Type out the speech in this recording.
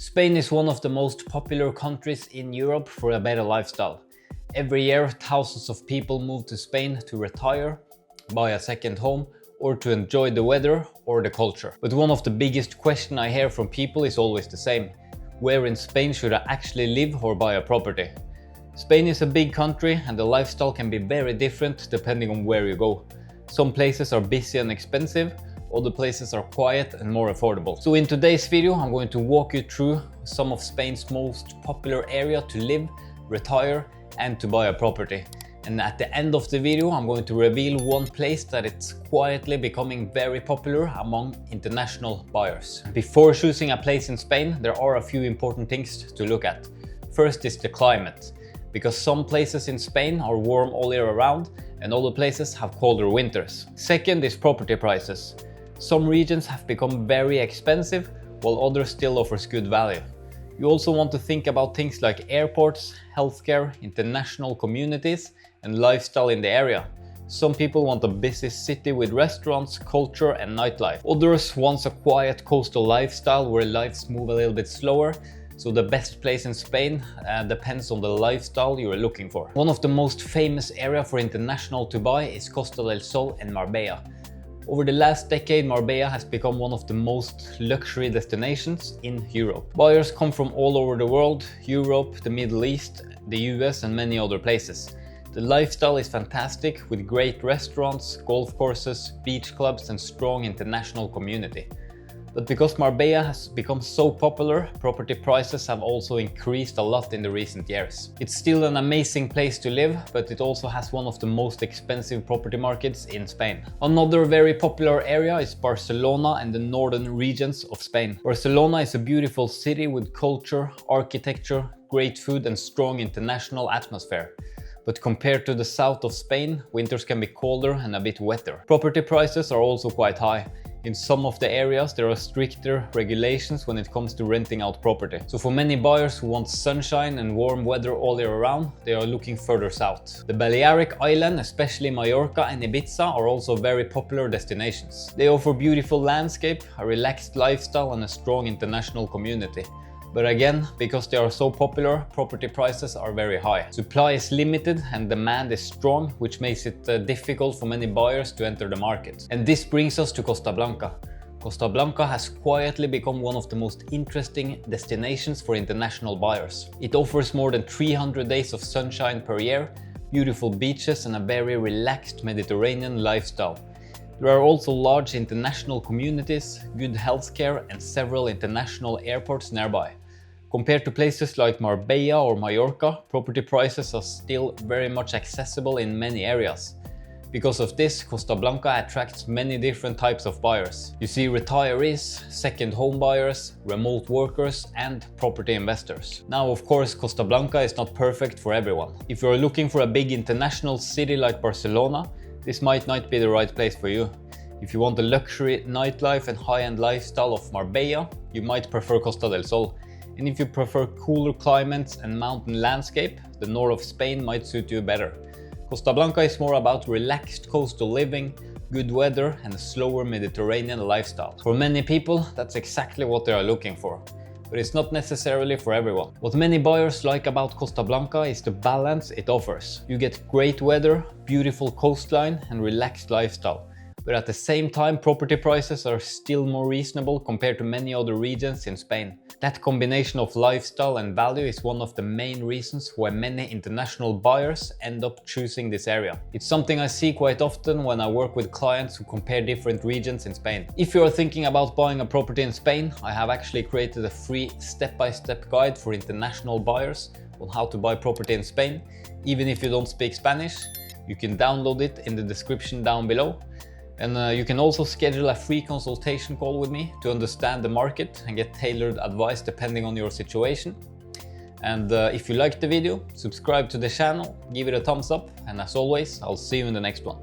Spain is one of the most popular countries in Europe for a better lifestyle. Every year, thousands of people move to Spain to retire, buy a second home, or to enjoy the weather or the culture. But one of the biggest questions I hear from people is always the same. Where in Spain should I actually live or buy a property? Spain is a big country and the lifestyle can be very different depending on where you go. Some places are busy and expensive, other places are quiet and more affordable. So in today's video, I'm going to walk you through some of Spain's most popular area to live, retire, and to buy a property. And at the end of the video, I'm going to reveal one place that it's quietly becoming very popular among international buyers. Before choosing a place in Spain, there are a few important things to look at. First is the climate, because some places in Spain are warm all year around and other places have colder winters. Second is property prices. Some regions have become very expensive, while others still offers good value. You also want to think about things like airports, healthcare, international communities, and lifestyle in the area. Some people want a busy city with restaurants, culture, and nightlife. Others want a quiet coastal lifestyle where lives move a little bit slower. So the best place in Spain depends on the lifestyle you are looking for. One of the most famous areas for international to buy is Costa del Sol and Marbella. Over the last decade, Marbella has become one of the most luxury destinations in Europe. Buyers come from all over the world, Europe, the Middle East, the US, and many other places. The lifestyle is fantastic with great restaurants, golf courses, beach clubs, and strong international community. But because Marbella has become so popular, property prices have also increased a lot in the recent years. It's still an amazing place to live, but it also has one of the most expensive property markets in Spain. Another very popular area is Barcelona and the northern regions of Spain. Barcelona is a beautiful city with culture, architecture, great food, and strong international atmosphere. But compared to the south of Spain, winters can be colder and a bit wetter. Property prices are also quite high. In some of the areas, there are stricter regulations when it comes to renting out property. So for many buyers who want sunshine and warm weather all year around, they are looking further south. The Balearic Island, especially Mallorca and Ibiza, are also very popular destinations. They offer beautiful landscape, a relaxed lifestyle, and a strong international community. But again, because they are so popular, property prices are very high. Supply is limited and demand is strong, which makes it difficult for many buyers to enter the market. And this brings us to Costa Blanca. Costa Blanca has quietly become one of the most interesting destinations for international buyers. It offers more than 300 days of sunshine per year, beautiful beaches, and a very relaxed Mediterranean lifestyle. There are also large international communities, good healthcare, and several international airports nearby. Compared to places like Marbella or Mallorca, property prices are still very much accessible in many areas. Because of this, Costa Blanca attracts many different types of buyers. You see retirees, second home buyers, remote workers, and property investors. Now, of course, Costa Blanca is not perfect for everyone. If you're looking for a big international city like Barcelona, this might not be the right place for you. If you want the luxury nightlife and high-end lifestyle of Marbella, you might prefer Costa del Sol. And if you prefer cooler climates and mountain landscape, the north of Spain might suit you better. Costa Blanca is more about relaxed coastal living, good weather, and a slower Mediterranean lifestyle. For many people, that's exactly what they are looking for. But it's not necessarily for everyone. What many buyers like about Costa Blanca is the balance it offers. You get great weather, beautiful coastline, and relaxed lifestyle. But at the same time, property prices are still more reasonable compared to many other regions in Spain. That combination of lifestyle and value is one of the main reasons why many international buyers end up choosing this area. It's something I see quite often when I work with clients who compare different regions in Spain. If you are thinking about buying a property in Spain, I have actually created a free step-by-step guide for international buyers on how to buy property in Spain. Even if you don't speak Spanish, you can download it in the description down below. And you can also schedule a free consultation call with me to understand the market and get tailored advice depending on your situation. And if you liked the video, subscribe to the channel, give it a thumbs up, and as always, I'll see you in the next one.